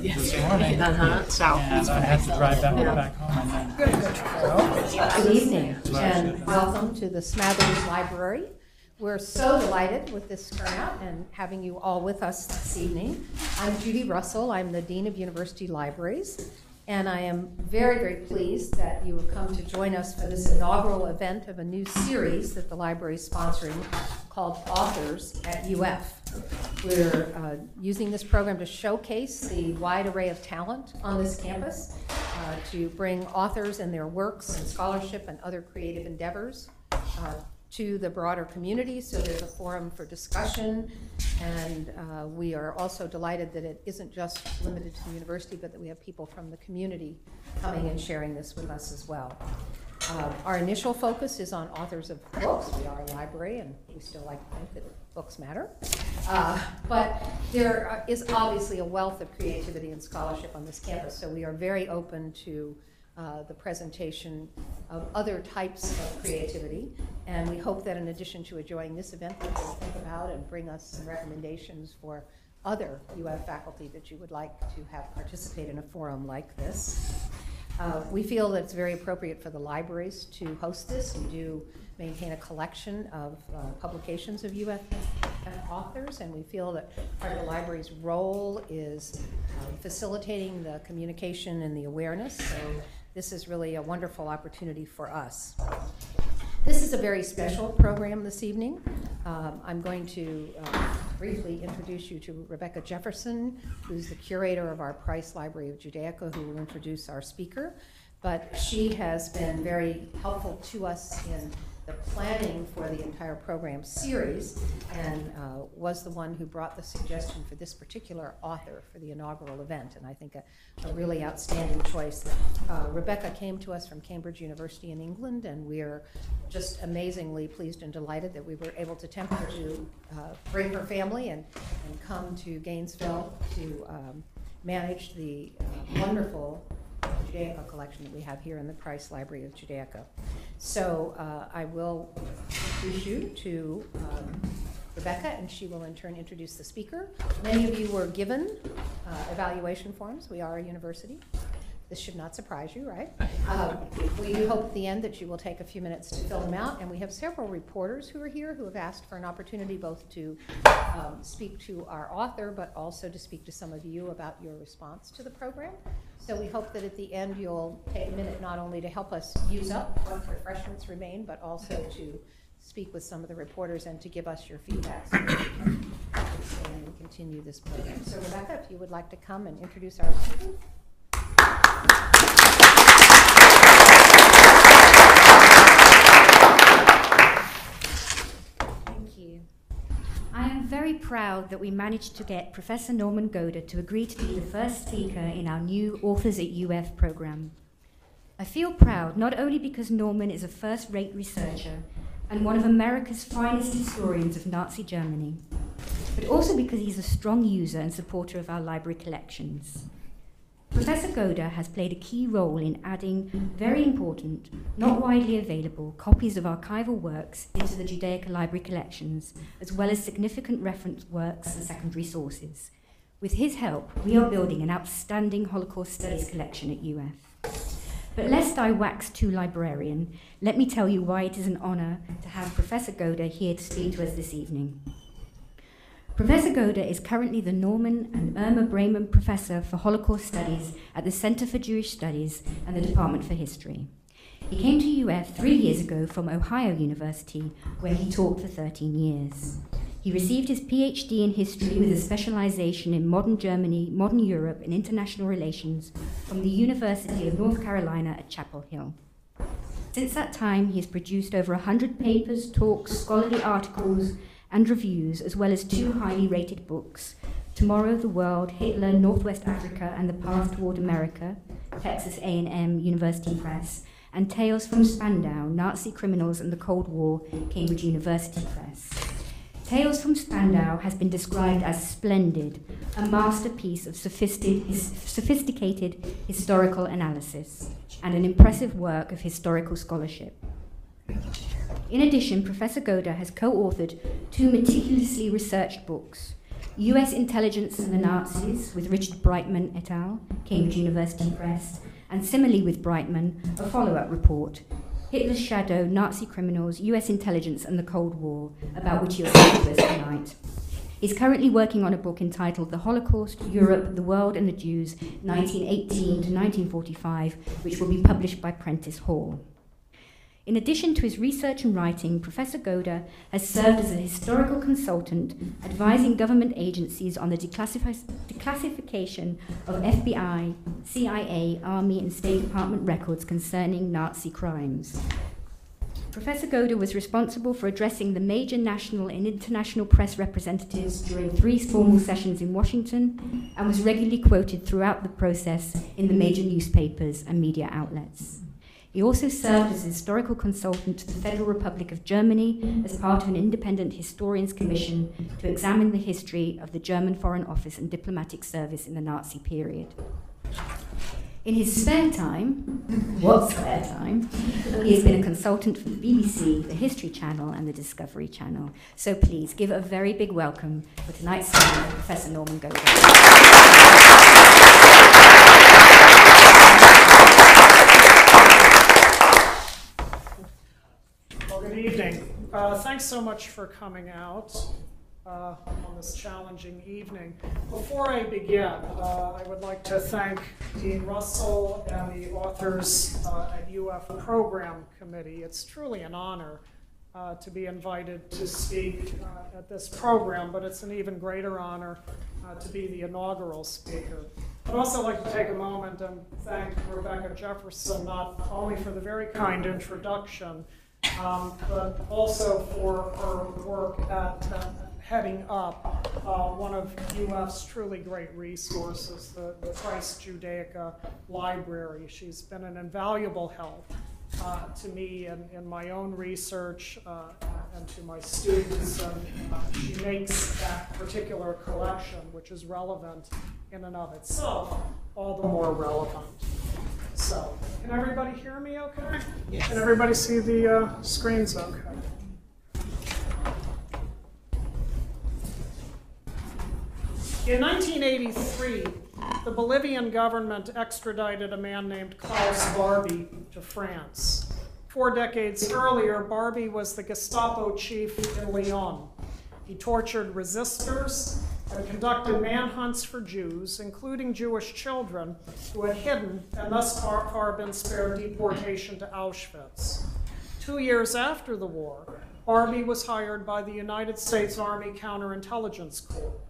this morning. So And I had to drive back home. And then, Good evening, and welcome to the Smathers Library. We're so delighted with this turnout and having you all with us this evening. I'm Judy Russell. I'm the Dean of University Libraries, and I am very, very pleased that you have come to join us for this inaugural event of a new series that the library is sponsoring called Authors at UF. We're using this program to showcase the wide array of talent on this campus, to bring authors and their works and scholarship and other creative endeavors to the broader community, so there's a forum for discussion, and we are also delighted that it isn't just limited to the university, but that we have people from the community coming and sharing this with us as well. Our initial focus is on authors of books. We are a library, and we still like to think that books matter. But there is obviously a wealth of creativity and scholarship on this campus, so we are very open to the presentation of other types of creativity, and we hope that in addition to enjoying this event, that you'll think about and bring us some recommendations for other UF faculty that you would like to have participate in a forum like this. We feel that it's very appropriate for the libraries to host this. We do maintain a collection of publications of UF authors, and we feel that part of the library's role is facilitating the communication and the awareness, so this is really a wonderful opportunity for us. This is a very special program this evening. I'm going to briefly introduce you to Rebecca Jefferson, who's the curator of our Price Library of Judaica, who will introduce our speaker. But she has been very helpful to us in the planning for the entire program series, and was the one who brought the suggestion for this particular author for the inaugural event, and I think a really outstanding choice. Rebecca came to us from Cambridge University in England, and we're just amazingly pleased and delighted that we were able to tempt her to bring her family and come to Gainesville to manage the wonderful Judaica collection that we have here in the Price Library of Judaica. So I will introduce you to Rebecca, and she will in turn introduce the speaker. Many of you were given evaluation forms. We are a university. This should not surprise you, right? We do hope at the end that you will take a few minutes to fill them out, and we have several reporters who are here who have asked for an opportunity both to speak to our author, but also to speak to some of you about your response to the program. So we hope that at the end you'll take a minute not only to help us use up what refreshments remain, but also to speak with some of the reporters and to give us your feedback so that we can expand and continue this program. So Rebecca, if you would like to come and introduce our speaker. Thank you. I am very proud that we managed to get Professor Norman Goda to agree to be the first speaker in our new Authors at UF program. I feel proud not only because Norman is a first-rate researcher and one of America's finest historians of Nazi Germany, but also because he's a strong user and supporter of our library collections. Professor Goda has played a key role in adding very important, not widely available, copies of archival works into the Judaica library collections, as well as significant reference works and secondary sources. With his help, we are building an outstanding Holocaust studies collection at UF. But lest I wax too librarian, let me tell you why it is an honor to have Professor Goda here to speak to us this evening. Professor Goda is currently the Norman and Irma Braman Professor for Holocaust Studies at the Center for Jewish Studies and the Department for History. He came to UF 3 years ago from Ohio University, where he taught for 13 years. He received his PhD in history with a specialization in modern Germany, modern Europe, and international relations from the University of North Carolina at Chapel Hill. Since that time, he has produced over 100 papers, talks, scholarly articles, and reviews, as well as 2 highly rated books, Tomorrow the World, Hitler, Northwest Africa, and the Path Toward America, Texas A&M University Press, and Tales from Spandau, Nazi Criminals and the Cold War, Cambridge University Press. Tales from Spandau has been described as splendid, a masterpiece of sophisticated historical analysis, and an impressive work of historical scholarship. In addition, Professor Goda has co-authored 2 meticulously researched books, US Intelligence and the Nazis, with Richard Brightman et al., Cambridge University Press, and similarly with Brightman, a follow-up report, Hitler's Shadow, Nazi Criminals, US Intelligence and the Cold War, about which you'll speak to us tonight. He's currently working on a book entitled The Holocaust, Europe, the World and the Jews, 1918 to 1945, which will be published by Prentice Hall. In addition to his research and writing, Professor Goda has served as a historical consultant, advising government agencies on the declassification of FBI, CIA, Army, and State Department records concerning Nazi crimes. Professor Goda was responsible for addressing the major national and international press representatives during 3 formal sessions in Washington, and was regularly quoted throughout the process in the major newspapers and media outlets. He also served as a historical consultant to the Federal Republic of Germany as part of an independent historians commission to examine the history of the German Foreign Office and diplomatic service in the Nazi period. In his spare time, what spare time, he has been a consultant for the BBC, the History Channel, and the Discovery Channel. So please give a very big welcome for tonight's speaker, Professor Norman Goda. Good evening. Thanks so much for coming out on this challenging evening. Before I begin, I would like to thank Dean Russell and the authors at UF Program Committee. It's truly an honor to be invited to speak at this program, but it's an even greater honor to be the inaugural speaker. I'd also like to take a moment and thank Rebecca Jefferson, not only for the very kind introduction, but also for her work at heading up one of UF's truly great resources, the Christ Judaica Library. She's been an invaluable help to me in my own research and to my students, and she makes that particular collection, which is relevant in and of itself, all the more relevant. So, can everybody hear me okay? Yes. Can everybody see the screens okay? In 1983, the Bolivian government extradited a man named Klaus Barbie to France. 4 decades earlier, Barbie was the Gestapo chief in Lyon. He tortured resistors and conducted manhunts for Jews, including Jewish children who had hidden and thus far been spared deportation to Auschwitz. 2 years after the war, Barbie was hired by the United States Army Counterintelligence Corps.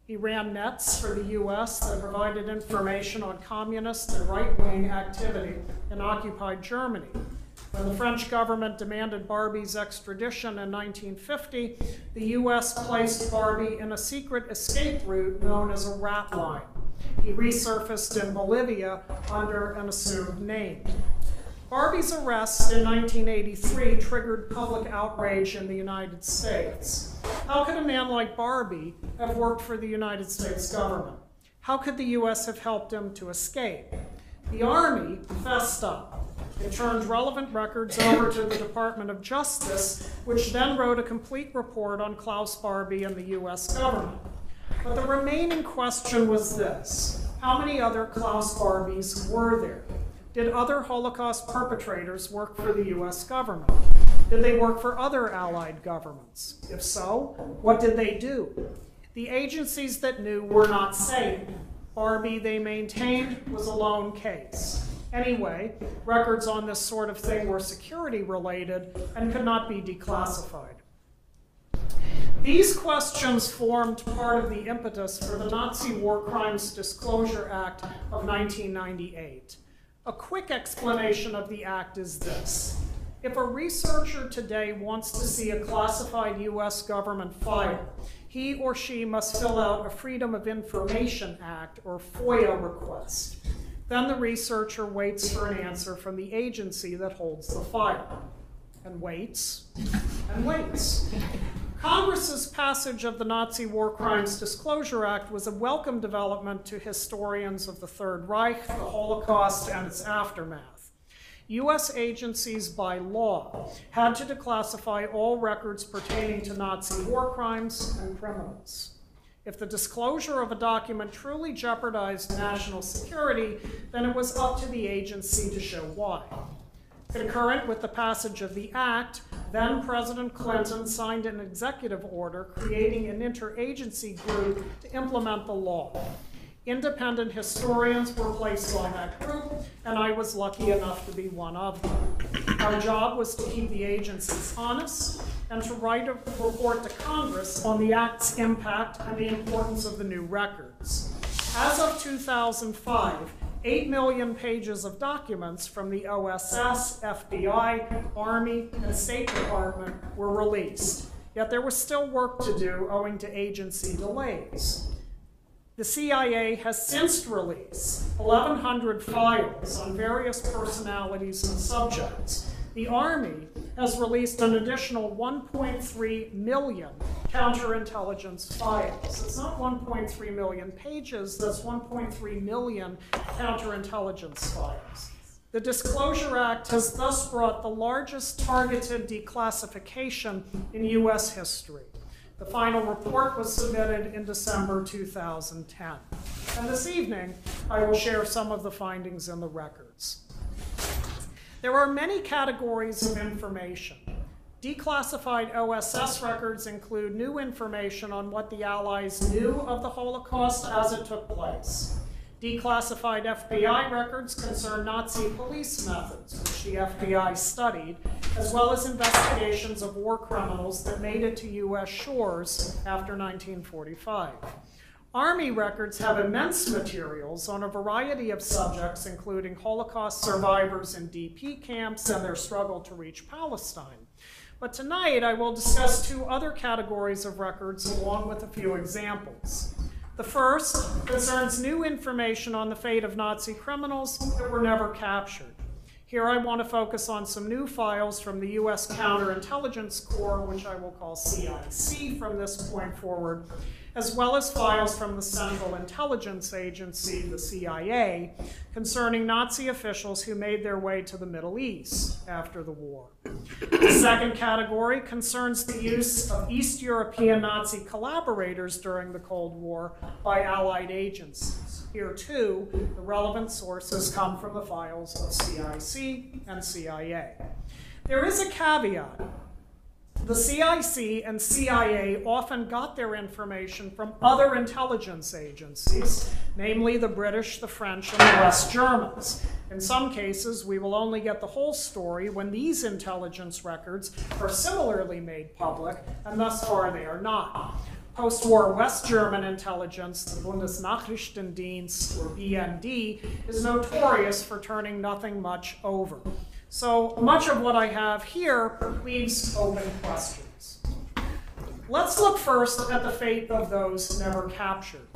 He ran nets for the US that provided information on communist and right-wing activity in occupied Germany. When the French government demanded Barbie's extradition in 1950, the US placed Barbie in a secret escape route known as a rat line. He resurfaced in Bolivia under an assumed name. Barbie's arrest in 1983 triggered public outrage in the United States. How could a man like Barbie have worked for the United States government? How could the US have helped him to escape? The Army fessed up. It turned relevant records over to the Department of Justice, which then wrote a complete report on Klaus Barbie and the US government. But the remaining question was this: how many other Klaus Barbies were there? Did other Holocaust perpetrators work for the US government? Did they work for other allied governments? If so, what did they do? The agencies that knew were not saying. Barbie, they maintained, was a lone case. Anyway, records on this sort of thing were security related and could not be declassified. These questions formed part of the impetus for the Nazi War Crimes Disclosure Act of 1998. A quick explanation of the act is this: if a researcher today wants to see a classified US government file, he or she must fill out a Freedom of Information Act, or FOIA request. Then the researcher waits for an answer from the agency that holds the file, and waits, and waits. Congress's passage of the Nazi War Crimes Disclosure Act was a welcome development to historians of the Third Reich, the Holocaust, and its aftermath. US agencies, by law, had to declassify all records pertaining to Nazi war crimes and criminals. If the disclosure of a document truly jeopardized national security, then it was up to the agency to show why. Concurrent with the passage of the act, then President Clinton signed an executive order creating an interagency group to implement the law. Independent historians were placed on that group, and I was lucky enough to be one of them. Our job was to keep the agencies honest and to write a report to Congress on the act's impact and the importance of the new records. As of 2005, 8 million pages of documents from the OSS, FBI, Army, and State Department were released. Yet there was still work to do owing to agency delays. The CIA has since released 1,100 files on various personalities and subjects. The Army has released an additional 1.3 million counterintelligence files. It's not 1.3 million pages, that's 1.3 million counterintelligence files. The Disclosure Act has thus brought the largest targeted declassification in US history. The final report was submitted in December 2010. And this evening, I will share some of the findings in the records. There are many categories of information. Declassified OSS records include new information on what the Allies knew of the Holocaust as it took place. Declassified FBI records concern Nazi police methods, which the FBI studied, as well as investigations of war criminals that made it to US shores after 1945. Army records have immense materials on a variety of subjects, including Holocaust survivors in DP camps and their struggle to reach Palestine. But tonight, I will discuss two other categories of records along with a few examples. The first concerns new information on the fate of Nazi criminals that were never captured. Here I want to focus on some new files from the US Counterintelligence Corps, which I will call CIC from this point forward, as well as files from the Central Intelligence Agency, the CIA, concerning Nazi officials who made their way to the Middle East after the war. The second category concerns the use of East European Nazi collaborators during the Cold War by Allied agencies. Here, too, the relevant sources come from the files of CIC and CIA. There is a caveat. The CIC and CIA often got their information from other intelligence agencies, namely the British, the French, and the West Germans. In some cases, we will only get the whole story when these intelligence records are similarly made public, and thus far they are not. Post-war West German intelligence, the Bundesnachrichtendienst, or BND, is notorious for turning nothing much over. So much of what I have here leaves open questions. Let's look first at the fate of those never captured.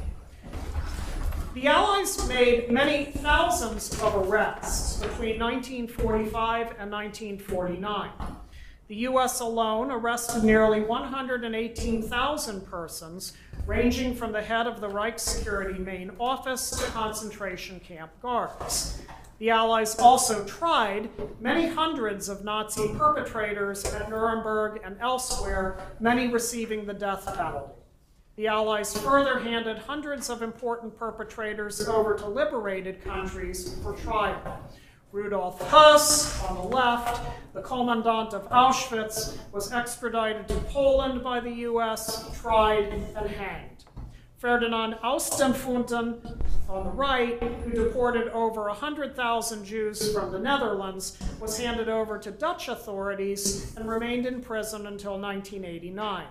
The Allies made many thousands of arrests between 1945 and 1949. The US alone arrested nearly 118,000 persons, ranging from the head of the Reichssecurity main office to concentration camp guards. The Allies also tried many hundreds of Nazi perpetrators at Nuremberg and elsewhere, many receiving the death penalty. The Allies further handed hundreds of important perpetrators over to liberated countries for trial. Rudolf Höss, on the left, the commandant of Auschwitz, was extradited to Poland by the US, tried, and hanged. Ferdinand Austenfunten, on the right, who deported over 100,000 Jews from the Netherlands, was handed over to Dutch authorities and remained in prison until 1989.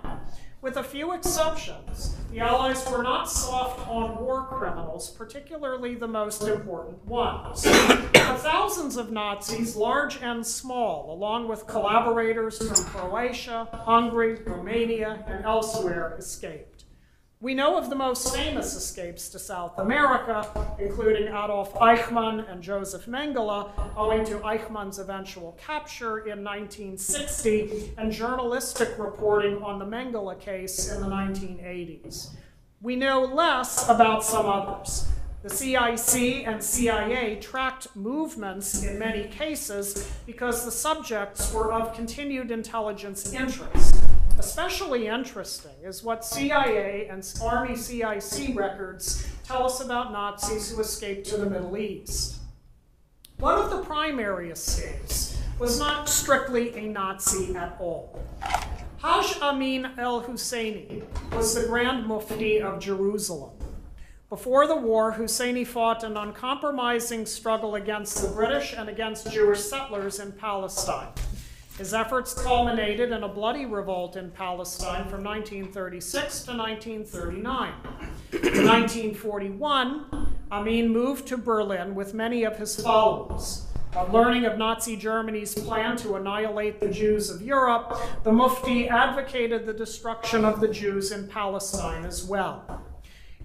With a few exceptions, the Allies were not soft on war criminals, particularly the most important ones. But thousands of Nazis, large and small, along with collaborators from Croatia, Hungary, Romania, and elsewhere, escaped. We know of the most famous escapes to South America, including Adolf Eichmann and Joseph Mengele, owing to Eichmann's eventual capture in 1960 and journalistic reporting on the Mengele case in the 1980s. We know less about some others. The CIC and CIA tracked movements in many cases because the subjects were of continued intelligence interest. Especially interesting is what CIA and Army CIC records tell us about Nazis who escaped to the Middle East. One of the primary escapes was not strictly a Nazi at all. Haj Amin al-Husseini was the Grand Mufti of Jerusalem. Before the war, Husseini fought an uncompromising struggle against the British and against Jewish settlers in Palestine. His efforts culminated in a bloody revolt in Palestine from 1936 to 1939. In 1941, Amin moved to Berlin with many of his followers. On learning of Nazi Germany's plan to annihilate the Jews of Europe, the Mufti advocated the destruction of the Jews in Palestine as well.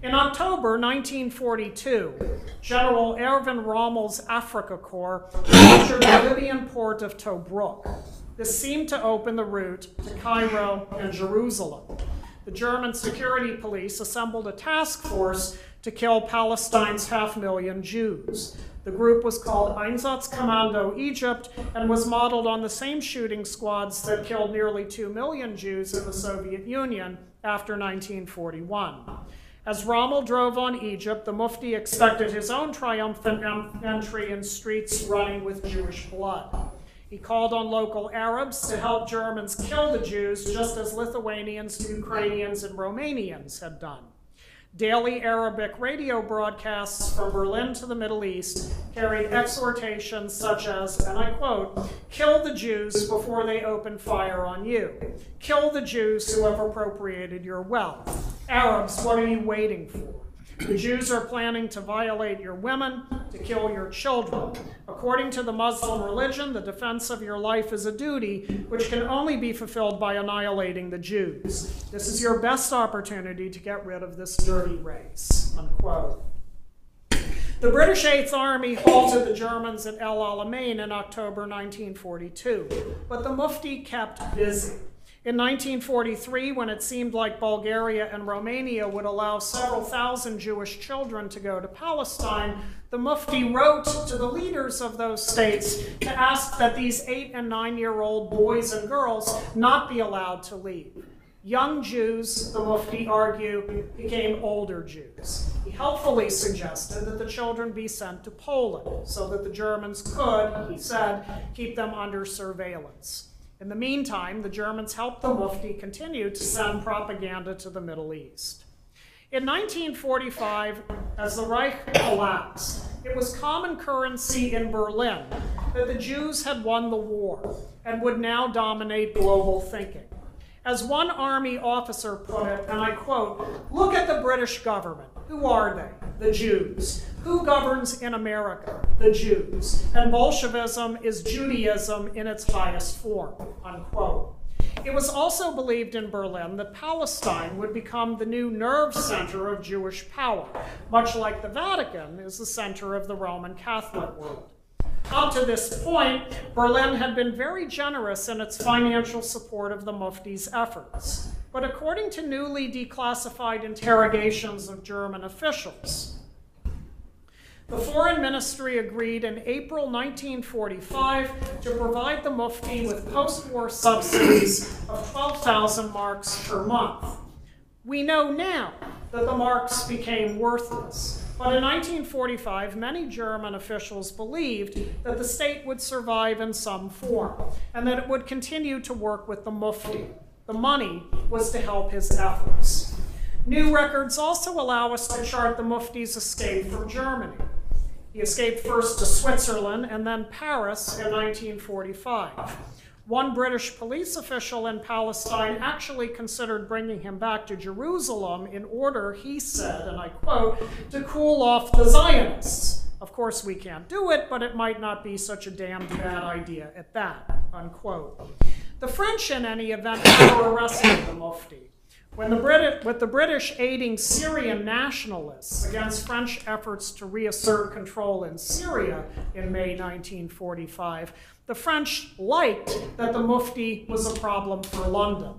In October 1942, General Erwin Rommel's Afrika Korps captured the Libyan port of Tobruk. This seemed to open the route to Cairo and Jerusalem. The German security police assembled a task force to kill Palestine's 500,000 Jews. The group was called Einsatzkommando Egypt and was modeled on the same shooting squads that killed nearly 2 million Jews in the Soviet Union after 1941. As Rommel drove on Egypt, the Mufti expected his own triumphant entry in streets running with Jewish blood. He called on local Arabs to help Germans kill the Jews, just as Lithuanians, Ukrainians, and Romanians had done. Daily Arabic radio broadcasts from Berlin to the Middle East carried exhortations such as, and I quote, "Kill the Jews before they open fire on you. Kill the Jews who have appropriated your wealth. Arabs, what are you waiting for? The Jews are planning to violate your women, to kill your children. According to the Muslim religion, the defense of your life is a duty which can only be fulfilled by annihilating the Jews. This is your best opportunity to get rid of this dirty race," unquote. The British Eighth Army halted the Germans at El Alamein in October 1942, but the Mufti kept busy. In 1943, when it seemed like Bulgaria and Romania would allow several thousand Jewish children to go to Palestine, the Mufti wrote to the leaders of those states to ask that these 8- and 9-year-old boys and girls not be allowed to leave. Young Jews, the Mufti argued, became older Jews. He helpfully suggested that the children be sent to Poland so that the Germans could, he said, keep them under surveillance. In the meantime, the Germans helped the Mufti continue to send propaganda to the Middle East. In 1945, as the Reich collapsed, it was common currency in Berlin that the Jews had won the war and would now dominate global thinking. As one army officer put it, and I quote, "Look at the British government. Who are they? The Jews. Who governs in America? The Jews. And Bolshevism is Judaism in its highest form," unquote. It was also believed in Berlin that Palestine would become the new nerve center of Jewish power, much like the Vatican is the center of the Roman Catholic world. Up to this point, Berlin had been very generous in its financial support of the Mufti's efforts. But according to newly declassified interrogations of German officials, the Foreign Ministry agreed in April 1945 to provide the Mufti with post-war subsidies of 12,000 marks per month. We know now that the marks became worthless. But in 1945, many German officials believed that the state would survive in some form and that it would continue to work with the Mufti. The money was to help his efforts. New records also allow us to chart the Mufti's escape from Germany. He escaped first to Switzerland and then Paris in 1945. One British police official in Palestine actually considered bringing him back to Jerusalem in order, he said, and I quote, "to cool off the Zionists. Of course, we can't do it, but it might not be such a damned bad idea at that," unquote. The French, in any event, never arrested the Mufti. With the British aiding Syrian nationalists against French efforts to reassert control in Syria in May 1945, the French liked that the Mufti was a problem for London.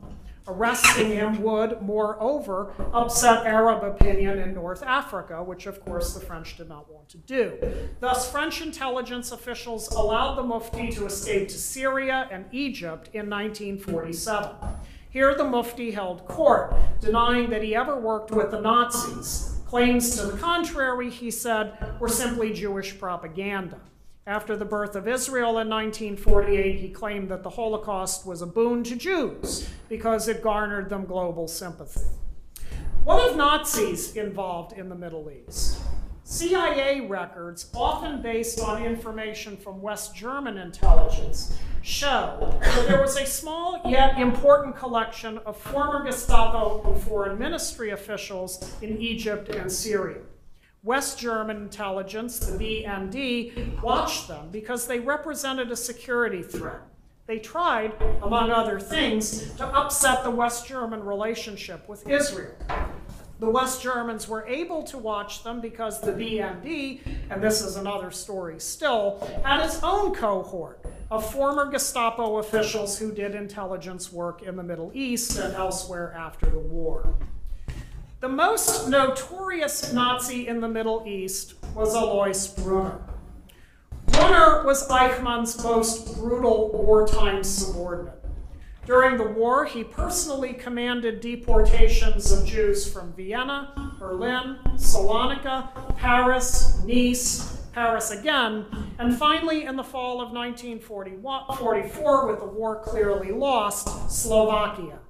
Arresting him would, moreover, upset Arab opinion in North Africa, which of course the French did not want to do. Thus, French intelligence officials allowed the Mufti to escape to Syria and Egypt in 1947. Here the Mufti held court, denying that he ever worked with the Nazis. Claims to the contrary, he said, were simply Jewish propaganda. After the birth of Israel in 1948, he claimed that the Holocaust was a boon to Jews because it garnered them global sympathy. What of Nazis involved in the Middle East? CIA records, often based on information from West German intelligence, show that there was a small yet important collection of former Gestapo and foreign ministry officials in Egypt and Syria. West German intelligence, the BND, watched them because they represented a security threat. They tried, among other things, to upset the West German relationship with Israel. The West Germans were able to watch them because the BND, and this is another story still, had its own cohort of former Gestapo officials who did intelligence work in the Middle East and elsewhere after the war. The most notorious Nazi in the Middle East was Alois Brunner. Brunner was Eichmann's most brutal wartime subordinate. During the war, he personally commanded deportations of Jews from Vienna, Berlin, Salonika, Paris, Nice, Paris again, and finally, in the fall of 1944, with the war clearly lost, Slovakia.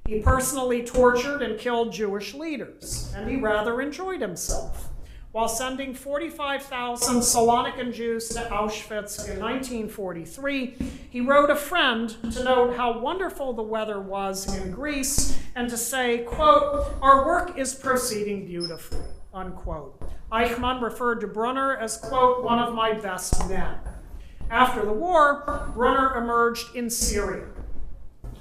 He personally tortured and killed Jewish leaders, and he rather enjoyed himself. While sending 45,000 Salonican Jews to Auschwitz in 1943, he wrote a friend to note how wonderful the weather was in Greece and to say, quote, "Our work is proceeding beautifully," unquote. Eichmann referred to Brunner as, quote, "one of my best men." After the war, Brunner emerged in Syria,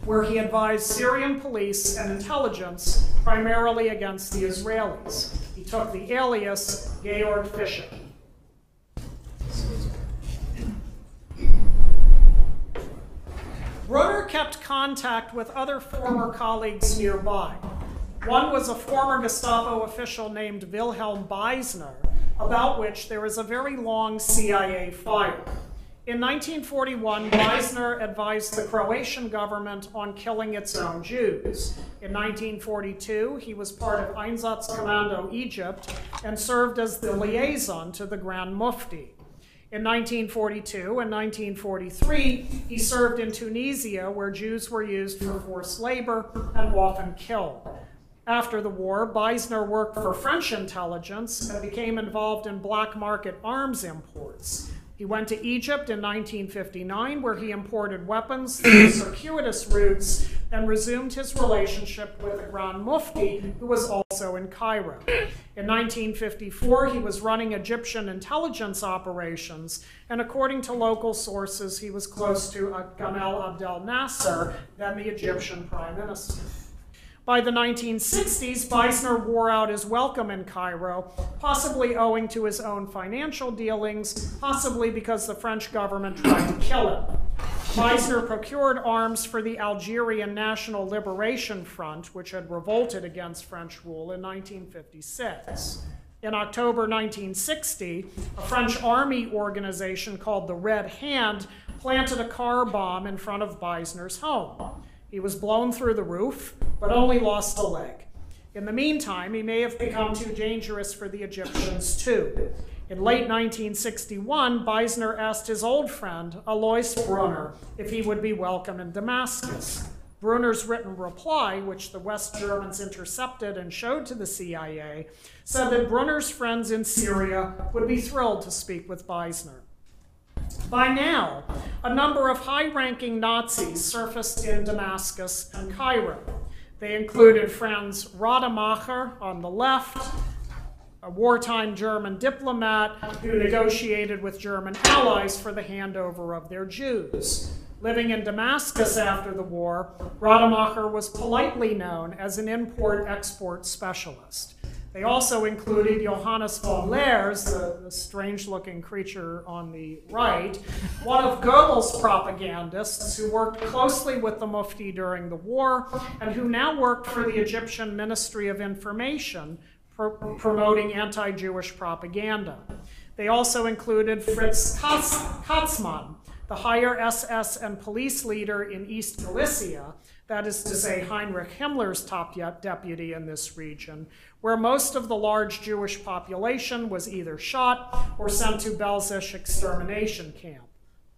where he advised Syrian police and intelligence primarily against the Israelis. He took the alias Georg Fischer. Brunner kept contact with other former colleagues nearby. One was a former Gestapo official named Vilhelm Beisner, about which there is a very long CIA file. In 1941, Beisner advised the Croatian government on killing its own Jews. In 1942, he was part of Einsatzkommando Egypt and served as the liaison to the Grand Mufti. In 1942 and 1943, he served in Tunisia, where Jews were used for forced labor and often killed. After the war, Beisner worked for French intelligence and became involved in black market arms imports. He went to Egypt in 1959, where he imported weapons through circuitous routes and resumed his relationship with the Grand Mufti, who was also in Cairo. In 1954, he was running Egyptian intelligence operations, and according to local sources, he was close to Gamal Abdel Nasser, then the Egyptian prime minister. By the 1960s, Beisner wore out his welcome in Cairo, possibly owing to his own financial dealings, possibly because the French government tried to kill him. Beisner procured arms for the Algerian National Liberation Front, which had revolted against French rule in 1956. In October 1960, a French army organization called the Red Hand planted a car bomb in front of Beisner's home. He was blown through the roof, but only lost a leg. In the meantime, he may have become too dangerous for the Egyptians too. In late 1961, Beisner asked his old friend, Alois Brunner, if he would be welcome in Damascus. Brunner's written reply, which the West Germans intercepted and showed to the CIA, said that Brunner's friends in Syria would be thrilled to speak with Beisner. By now, a number of high-ranking Nazis surfaced in Damascus and Cairo. They included Franz Rademacher on the left, a wartime German diplomat who negotiated with German allies for the handover of their Jews. Living in Damascus after the war, Rademacher was politely known as an import-export specialist. They also included Johannes von Leers, the strange-looking creature on the right, one of Goebbels' propagandists who worked closely with the Mufti during the war and who now worked for the Egyptian Ministry of Information, promoting anti-Jewish propaganda. They also included Fritz Katzmann, the the higher SS and police leader in East Galicia, that is to say Heinrich Himmler's top deputy in this region, where most of the large Jewish population was either shot or sent to Belzec extermination camp.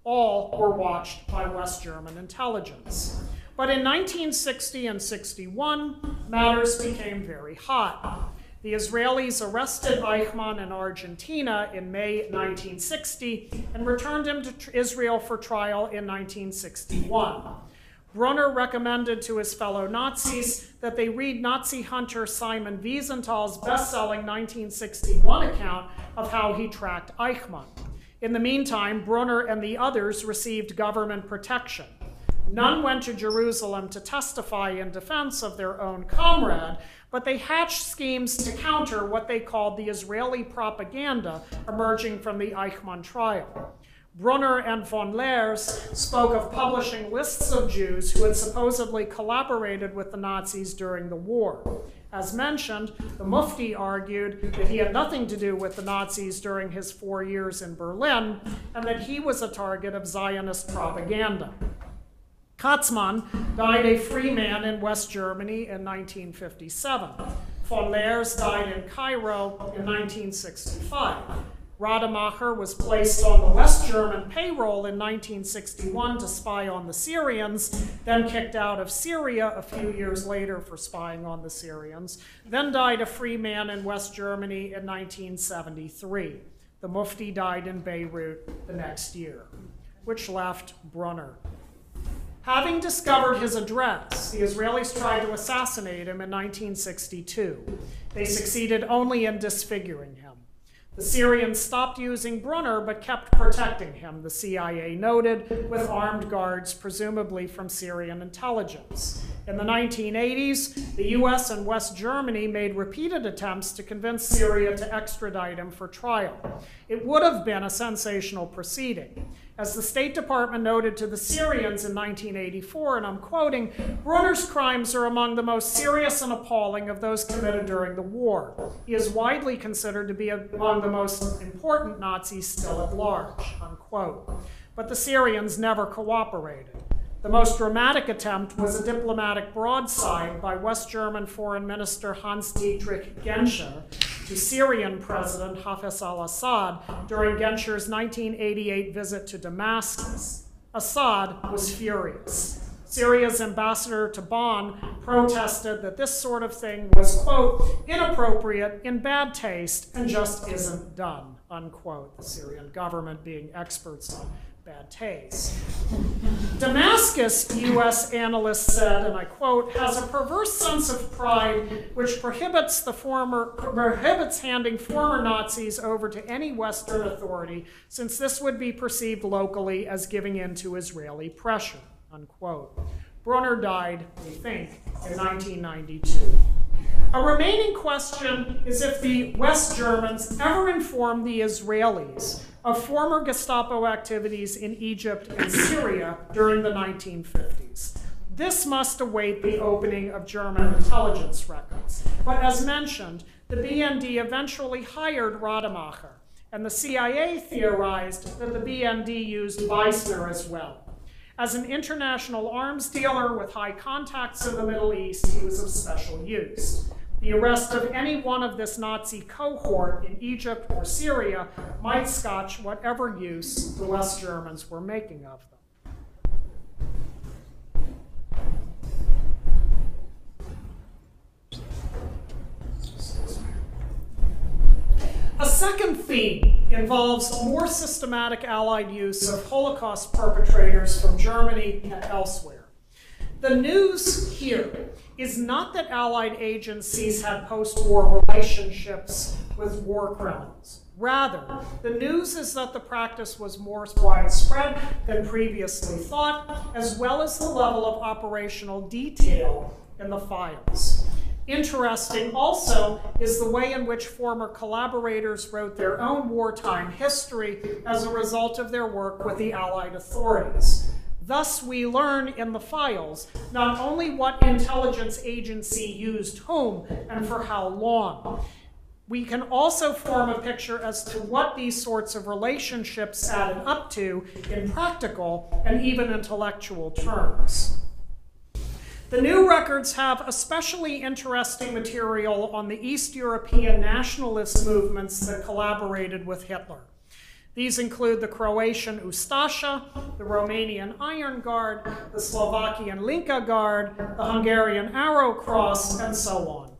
All were watched by West German intelligence. But in 1960 and 61, matters became very hot. The Israelis arrested Eichmann in Argentina in May 1960 and returned him to Israel for trial in 1961. Brunner recommended to his fellow Nazis that they read Nazi hunter Simon Wiesenthal's best-selling 1961 account of how he tracked Eichmann. In the meantime, Brunner and the others received government protection. None went to Jerusalem to testify in defense of their own comrade, but they hatched schemes to counter what they called the Israeli propaganda emerging from the Eichmann trial. Brunner and von Leers spoke of publishing lists of Jews who had supposedly collaborated with the Nazis during the war. As mentioned, the Mufti argued that he had nothing to do with the Nazis during his 4 years in Berlin, and that he was a target of Zionist propaganda. Katzmann died a free man in West Germany in 1957. Von Leers died in Cairo in 1965. Rademacher was placed on the West German payroll in 1961 to spy on the Syrians, then kicked out of Syria a few years later for spying on the Syrians, then died a free man in West Germany in 1973. The Mufti died in Beirut the next year, which left Brunner. Having discovered his address, the Israelis tried to assassinate him in 1962. They succeeded only in disfiguring him. The Syrians stopped using Brunner but kept protecting him, the CIA noted, with armed guards, presumably from Syrian intelligence. In the 1980s, the US and West Germany made repeated attempts to convince Syria to extradite him for trial. It would have been a sensational proceeding. As the State Department noted to the Syrians in 1984, and I'm quoting, "Brunner's crimes are among the most serious and appalling of those committed during the war. He is widely considered to be among the most important Nazis still at large," unquote. But the Syrians never cooperated. The most dramatic attempt was a diplomatic broadside by West German Foreign Minister Hans-Dietrich Genscher to Syrian President Hafez al-Assad during Genscher's 1988 visit to Damascus. Assad was furious. Syria's ambassador to Bonn protested that this sort of thing was, quote, "inappropriate, in bad taste, and just isn't done," unquote, the Syrian government being experts on bad taste. Damascus, US analysts said, and I quote, "has a perverse sense of pride which prohibits handing former Nazis over to any Western authority, since this would be perceived locally as giving in to Israeli pressure," unquote. Brunner died, we think, in 1992. A remaining question is if the West Germans ever informed the Israelis of former Gestapo activities in Egypt and Syria during the 1950s. This must await the opening of German intelligence records. But as mentioned, the BND eventually hired Rademacher, and the CIA theorized that the BND used Beisner as well. As an international arms dealer with high contacts in the Middle East, he was of special use. The arrest of any one of this Nazi cohort in Egypt or Syria might scotch whatever use the West Germans were making of them. A second theme involves more systematic Allied use of Holocaust perpetrators from Germany and elsewhere. The news here is not that Allied agencies had post-war relationships with war criminals. Rather, the news is that the practice was more widespread than previously thought, as well as the level of operational detail in the files. Interesting also is the way in which former collaborators wrote their own wartime history as a result of their work with the Allied authorities. Thus, we learn in the files not only what intelligence agency used whom and for how long, We can also form a picture as to what these sorts of relationships added up to in practical and even intellectual terms. The new records have especially interesting material on the East European nationalist movements that collaborated with Hitler. These include the Croatian Ustasha, the Romanian Iron Guard, the Slovakian Linka Guard, the Hungarian Arrow Cross, and so on.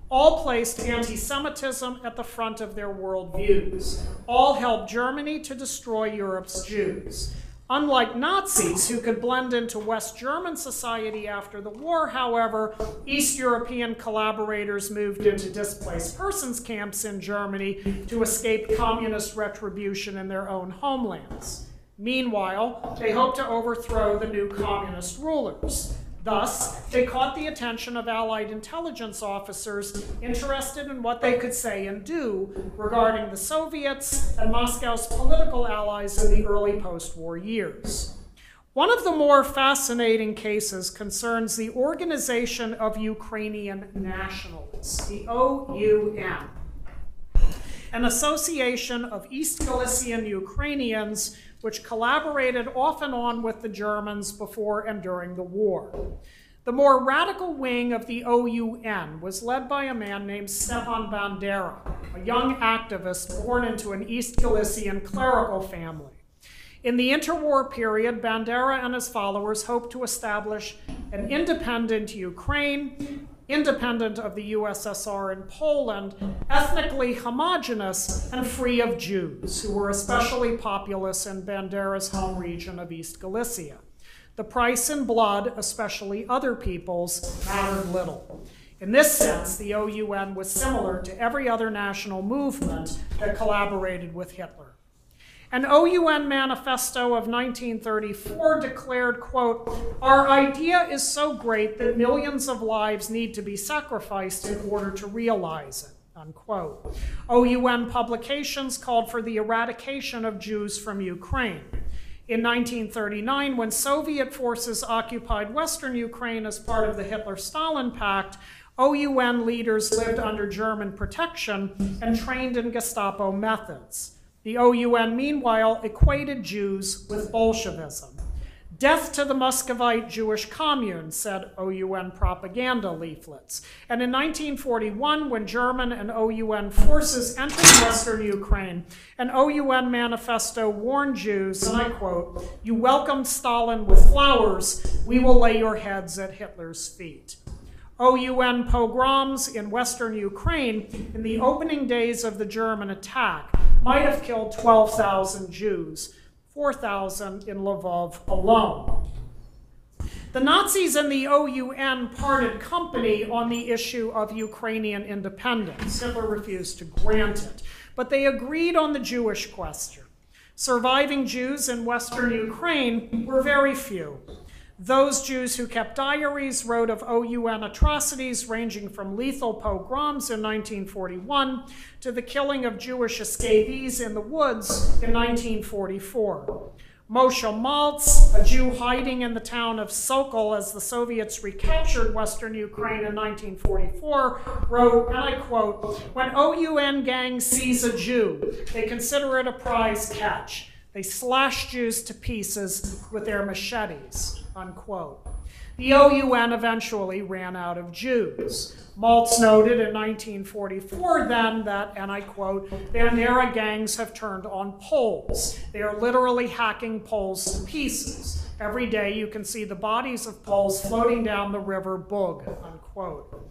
All placed anti-Semitism at the front of their worldviews. All helped Germany to destroy Europe's Jews. Unlike Nazis, who could blend into West German society after the war, however, East European collaborators moved into displaced persons camps in Germany to escape communist retribution in their own homelands. Meanwhile, they hoped to overthrow the new communist rulers. Thus, they caught the attention of Allied intelligence officers interested in what they could say and do regarding the Soviets and Moscow's political allies in the early post-war years. One of the more fascinating cases concerns the Organization of Ukrainian Nationalists, the OUN, an association of East Galician Ukrainians which collaborated off and on with the Germans before and during the war. The more radical wing of the OUN was led by a man named Stepan Bandera, a young activist born into an East Galician clerical family. In the interwar period, Bandera and his followers hoped to establish an independent Ukraine, independent of the USSR and Poland, ethnically homogeneous and free of Jews, who were especially populous in Bandera's home region of East Galicia. The price in blood, especially other people's, mattered little. In this sense, the OUN was similar to every other national movement that collaborated with Hitler. An OUN manifesto of 1934 declared, quote, "Our idea is so great that millions of lives need to be sacrificed in order to realize it," unquote. OUN publications called for the eradication of Jews from Ukraine. In 1939, when Soviet forces occupied Western Ukraine as part of the Hitler-Stalin Pact, OUN leaders lived under German protection and trained in Gestapo methods. The OUN, meanwhile, equated Jews with Bolshevism. "Death to the Muscovite Jewish commune," said OUN propaganda leaflets. And in 1941, when German and OUN forces entered Western Ukraine, an OUN manifesto warned Jews, and I quote, "You welcomed Stalin with flowers, we will lay your heads at Hitler's feet." OUN pogroms in Western Ukraine in the opening days of the German attack might have killed 12,000 Jews, 4,000 in Lvov alone. The Nazis and the OUN parted company on the issue of Ukrainian independence. Hitler refused to grant it, but they agreed on the Jewish question. Surviving Jews in Western Ukraine were very few. Those Jews who kept diaries wrote of OUN atrocities ranging from lethal pogroms in 1941 to the killing of Jewish escapees in the woods in 1944. Moshe Maltz, a Jew hiding in the town of Sokol as the Soviets recaptured Western Ukraine in 1944, wrote, and I quote, "When OUN gangs seize a Jew, they consider it a prize catch. They slash Jews to pieces with their machetes," unquote. The OUN eventually ran out of Jews. Maltz noted in 1944 then that, and I quote, "Bandera gangs have turned on Poles. They are literally hacking Poles to pieces. Every day you can see the bodies of Poles floating down the river Bug," unquote.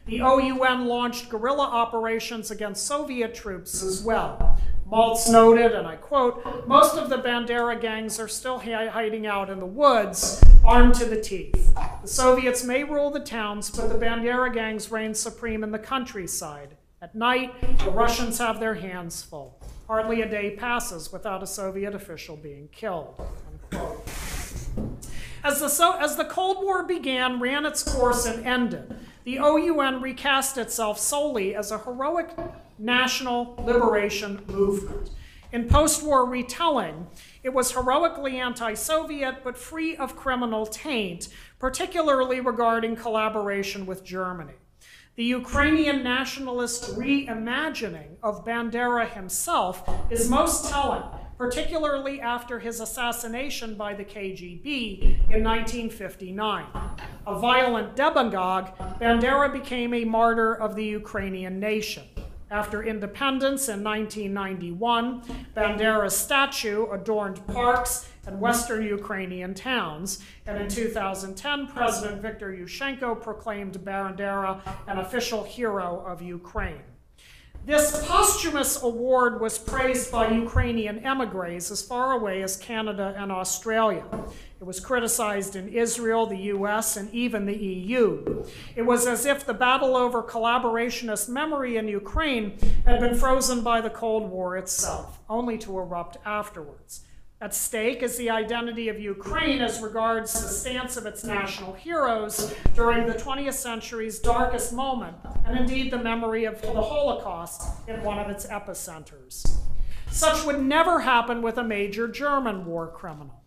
The OUN launched guerrilla operations against Soviet troops as well. Maltz noted, and I quote, "Most of the Bandera gangs are still hiding out in the woods, armed to the teeth. The Soviets may rule the towns, but the Bandera gangs reign supreme in the countryside. At night, the Russians have their hands full. Hardly a day passes without a Soviet official being killed," unquote. As the Cold War began, ran its course, and ended, the OUN recast itself solely as a heroic national liberation movement. In post-war retelling, it was heroically anti-Soviet but free of criminal taint, particularly regarding collaboration with Germany. The Ukrainian nationalist reimagining of Bandera himself is most telling, particularly after his assassination by the KGB in 1959. A violent demagogue, Bandera became a martyr of the Ukrainian nation. After independence in 1991, Bandera's statue adorned parks and western Ukrainian towns, and in 2010, President Viktor Yushchenko proclaimed Bandera an official hero of Ukraine. This posthumous award was praised by Ukrainian emigres as far away as Canada and Australia. It was criticized in Israel, the US, and even the EU. It was as if the battle over collaborationist memory in Ukraine had been frozen by the Cold War itself, only to erupt afterwards. At stake is the identity of Ukraine as regards the stance of its national heroes during the 20th century's darkest moment, and indeed the memory of the Holocaust in one of its epicenters. Such would never happen with a major German war criminal.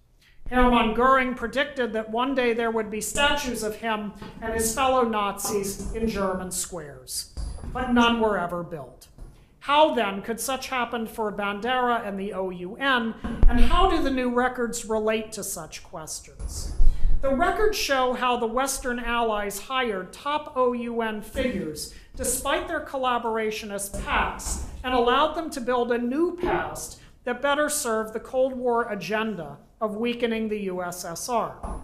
Hermann Göring predicted that one day there would be statues of him and his fellow Nazis in German squares, but none were ever built. How then could such happen for Bandera and the OUN, and how do the new records relate to such questions? The records show how the Western Allies hired top OUN figures despite their collaborationist past and allowed them to build a new past that better served the Cold War agenda of weakening the USSR.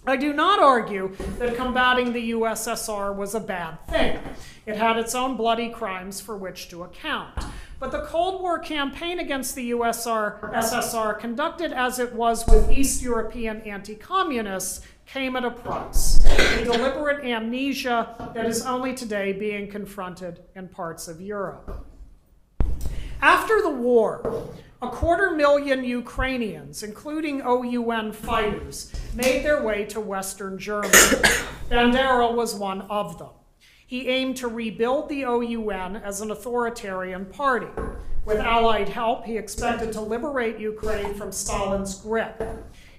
I do not argue that combating the USSR was a bad thing. It had its own bloody crimes for which to account. But the Cold War campaign against the USSR, conducted as it was with East European anti-communists, came at a price, a deliberate amnesia that is only today being confronted in parts of Europe. After the war, 250,000 Ukrainians, including OUN fighters, made their way to Western Germany. Bandera was one of them. He aimed to rebuild the OUN as an authoritarian party. With Allied help, he expected to liberate Ukraine from Stalin's grip.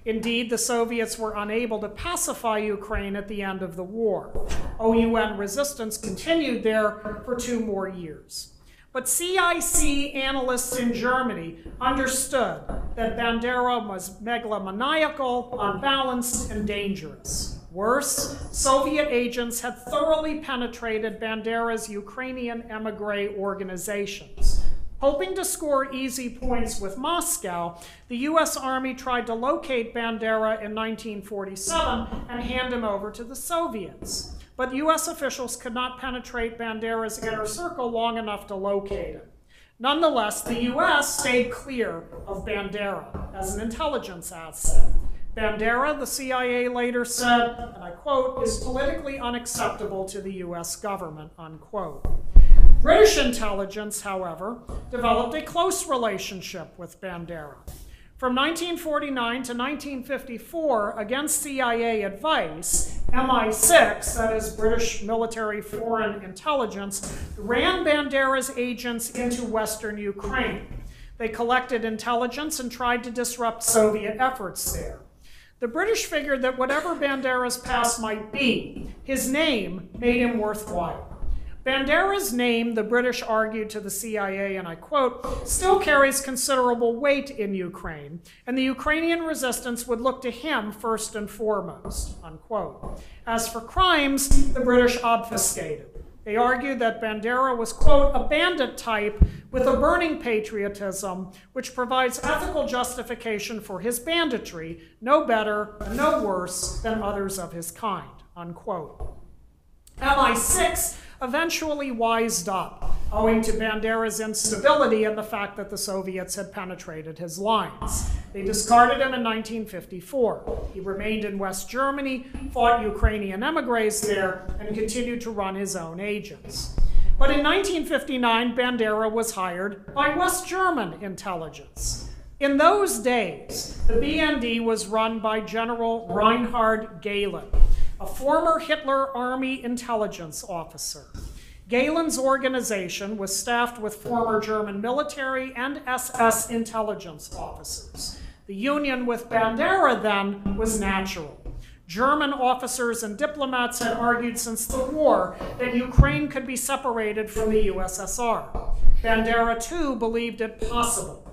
Indeed, the Soviets were unable to pacify Ukraine at the end of the war. OUN resistance continued there for 2 more years. But CIC analysts in Germany understood that Bandera was megalomaniacal, unbalanced, and dangerous. Worse, Soviet agents had thoroughly penetrated Bandera's Ukrainian emigre organizations. Hoping to score easy points with Moscow, the US Army tried to locate Bandera in 1947 and hand him over to the Soviets. But US officials could not penetrate Bandera's inner circle long enough to locate him. Nonetheless, the US stayed clear of Bandera as an intelligence asset. Bandera, the CIA later said, and I quote, is politically unacceptable to the US government, unquote. British intelligence, however, developed a close relationship with Bandera. From 1949 to 1954, against CIA advice, MI6, that is British Military Foreign Intelligence, ran Bandera's agents into Western Ukraine. They collected intelligence and tried to disrupt Soviet efforts there. The British figured that whatever Bandera's past might be, his name made him worthwhile. Bandera's name, the British argued to the CIA, and I quote, still carries considerable weight in Ukraine, and the Ukrainian resistance would look to him first and foremost, unquote. As for crimes, the British obfuscated. They argued that Bandera was, quote, a bandit type with a burning patriotism, which provides ethical justification for his banditry, no better and no worse than others of his kind, unquote. MI6 eventually wised up, owing to Bandera's instability and the fact that the Soviets had penetrated his lines. They discarded him in 1954. He remained in West Germany, fought Ukrainian emigres there, and continued to run his own agents. But in 1959, Bandera was hired by West German intelligence. In those days, the BND was run by General Reinhard Gehlen, a former Hitler Army intelligence officer. Gehlen's organization was staffed with former German military and SS intelligence officers. The union with Bandera, then, was natural. German officers and diplomats had argued since the war that Ukraine could be separated from the USSR. Bandera, too, believed it possible.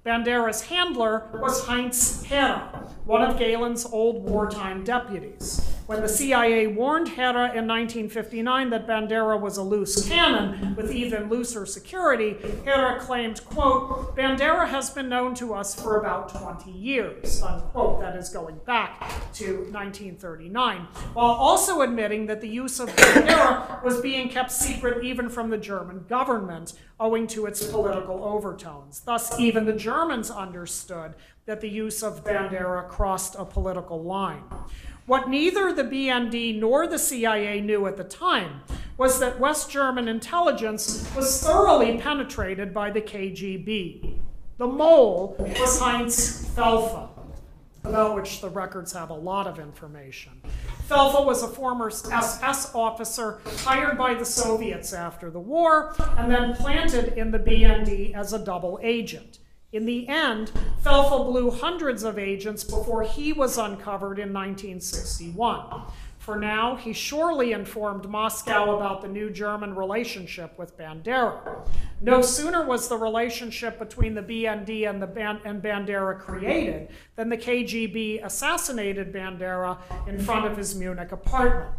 Bandera's handler was Heinz Herre, one of Galen's old wartime deputies. When the CIA warned Herre in 1959 that Bandera was a loose cannon with even looser security, Herre claimed, quote, "Bandera has been known to us for about 20 years," unquote, that is going back to 1939, while also admitting that the use of Bandera was being kept secret even from the German government, owing to its political overtones. Thus, even the Germans understood that the use of Bandera crossed a political line. What neither the BND nor the CIA knew at the time was that West German intelligence was thoroughly penetrated by the KGB. The mole was Heinz Felfa, about which the records have a lot of information. Felfa was a former SS officer hired by the Soviets after the war and then planted in the BND as a double agent. In the end, Felfa blew hundreds of agents before he was uncovered in 1961. For now, he surely informed Moscow about the new German relationship with Bandera. No sooner was the relationship between the BND and Bandera created than the KGB assassinated Bandera in front of his Munich apartment.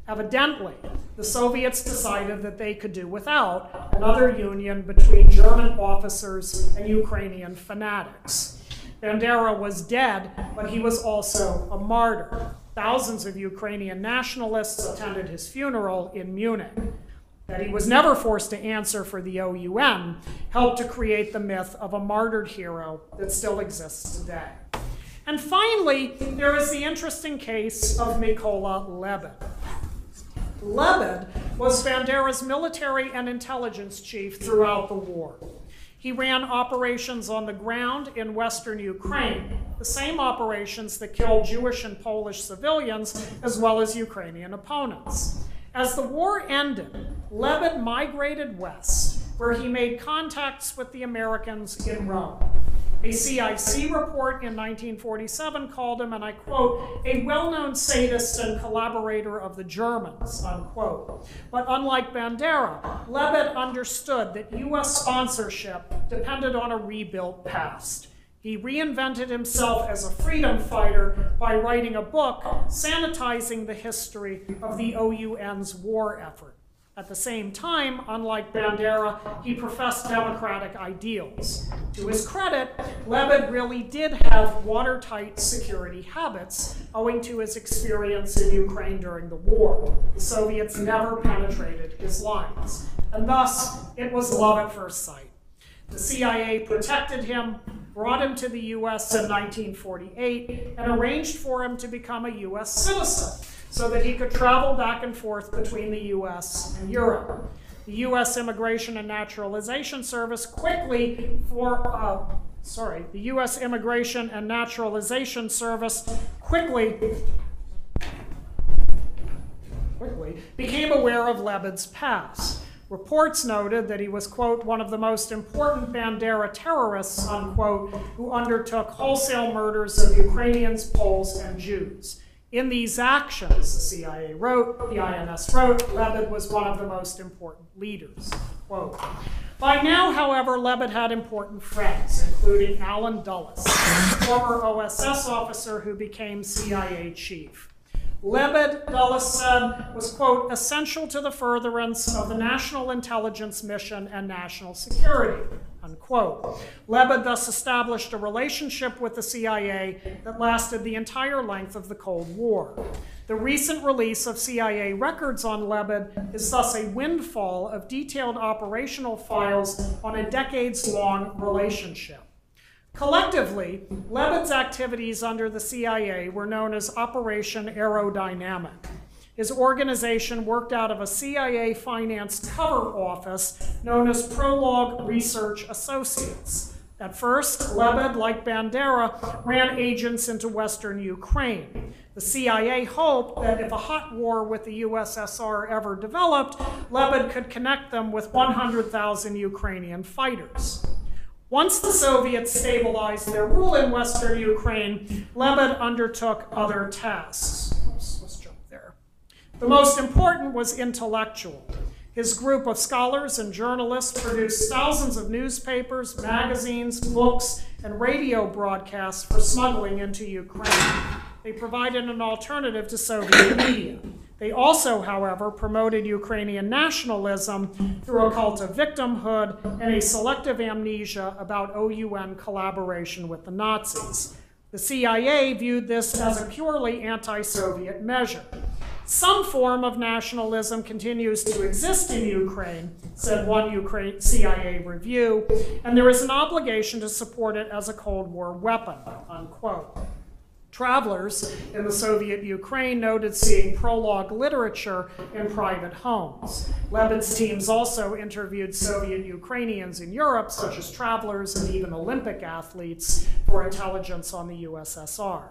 Evidently, the Soviets decided that they could do without another union between German officers and Ukrainian fanatics. Bandera was dead, but he was also a martyr. Thousands of Ukrainian nationalists attended his funeral in Munich. That he was never forced to answer for the OUN helped to create the myth of a martyred hero that still exists today. And finally, there is the interesting case of Mykola Lebed. Lebed was Bandera's military and intelligence chief throughout the war. He ran operations on the ground in western Ukraine, the same operations that killed Jewish and Polish civilians as well as Ukrainian opponents. As the war ended, Lebed migrated west, where he made contacts with the Americans in Rome. A CIC report in 1947 called him, and I quote, "a well-known sadist and collaborator of the Germans," unquote. But unlike Bandera, Lebed understood that US sponsorship depended on a rebuilt past. He reinvented himself as a freedom fighter by writing a book sanitizing the history of the OUN's war effort. At the same time, unlike Bandera, he professed democratic ideals. To his credit, Lebed really did have watertight security habits, owing to his experience in Ukraine during the war. The Soviets never penetrated his lines, and thus it was love at first sight. The CIA protected him, brought him to the US in 1948, and arranged for him to become a US citizen, so that he could travel back and forth between the US and Europe. The US Immigration and Naturalization Service quickly became aware of Lebed's past. Reports noted that he was, quote, "one of the most important Bandera terrorists," unquote, who undertook wholesale murders of Ukrainians, Poles, and Jews. In these actions, the CIA wrote, the INS wrote, Lebed was one of the most important leaders, quote. By now, however, Lebed had important friends, including Alan Dulles, former OSS officer who became CIA chief. Lebed, Dulles said, was, quote, "essential to the furtherance of the national intelligence mission and national security," unquote. Lebed thus established a relationship with the CIA that lasted the entire length of the Cold War. The recent release of CIA records on Lebed is thus a windfall of detailed operational files on a decades-long relationship. Collectively, Lebed's activities under the CIA were known as Operation Aerodynamic. His organization worked out of a CIA-financed cover office known as Prologue Research Associates. At first, Lebed, like Bandera, ran agents into western Ukraine. The CIA hoped that if a hot war with the USSR ever developed, Lebed could connect them with 100,000 Ukrainian fighters. Once the Soviets stabilized their rule in western Ukraine, Lebed undertook other tasks. The most important was intellectual. His group of scholars and journalists produced thousands of newspapers, magazines, books, and radio broadcasts for smuggling into Ukraine. They provided an alternative to Soviet media. They also, however, promoted Ukrainian nationalism through a cult of victimhood and a selective amnesia about OUN collaboration with the Nazis. The CIA viewed this as a purely anti-Soviet measure. Some form of nationalism continues to exist in Ukraine, said one CIA review, and there is an obligation to support it as a Cold War weapon, unquote. Travelers in the Soviet Ukraine noted seeing prologue literature in private homes. Levins teams also interviewed Soviet Ukrainians in Europe, such as travelers and even Olympic athletes, for intelligence on the USSR.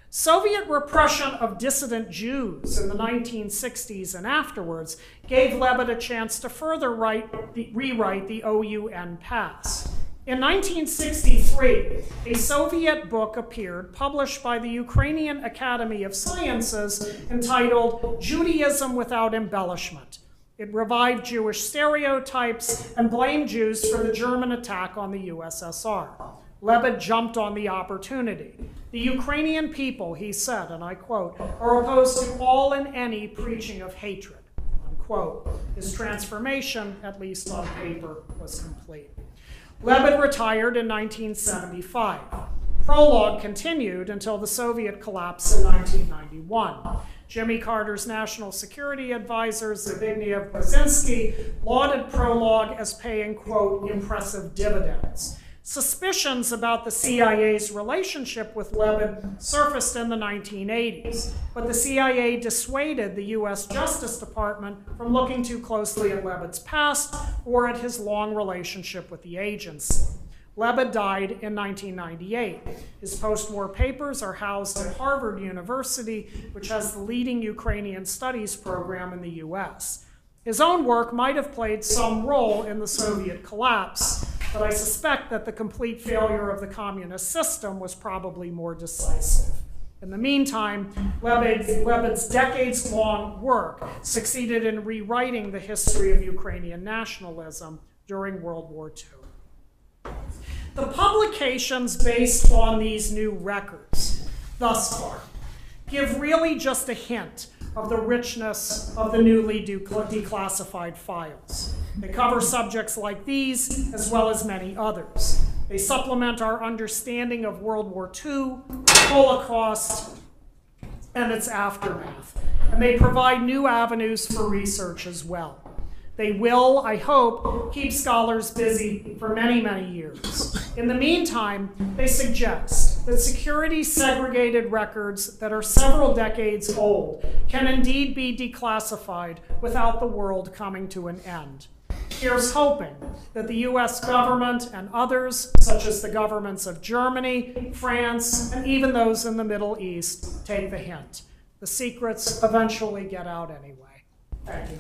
Soviet repression of dissident Jews in the 1960s and afterwards gave Levin a chance to further rewrite the OUN past. In 1963, a Soviet book appeared, published by the Ukrainian Academy of Sciences, entitled Judaism Without Embellishment. It revived Jewish stereotypes and blamed Jews for the German attack on the USSR. Levin jumped on the opportunity. The Ukrainian people, he said, and I quote, are opposed to all and any preaching of hatred, unquote. His transformation, at least on paper, was complete. Levin retired in 1975. Prologue continued until the Soviet collapse in 1991. Jimmy Carter's national security advisor, Zbigniew Brzezinski, lauded Prologue as paying, quote, impressive dividends. Suspicions about the CIA's relationship with Levin surfaced in the 1980s, but the CIA dissuaded the US Justice Department from looking too closely at Levin's past or at his long relationship with the agency. Levin died in 1998. His post-war papers are housed at Harvard University, which has the leading Ukrainian studies program in the US. His own work might have played some role in the Soviet collapse, but I suspect that the complete failure of the communist system was probably more decisive. In the meantime, Levin's decades-long work succeeded in rewriting the history of Ukrainian nationalism during World War II. The publications based on these new records, thus far, give really just a hint of the richness of the newly declassified files. They cover subjects like these, as well as many others. They supplement our understanding of World War II, the Holocaust, and its aftermath. And they provide new avenues for research as well. They will, I hope, keep scholars busy for many, many years. In the meantime, they suggest that security-segregated records that are several decades old can indeed be declassified without the world coming to an end. Here's hoping that the US government and others, such as the governments of Germany, France, and even those in the Middle East, take the hint. The secrets eventually get out anyway. Thank you.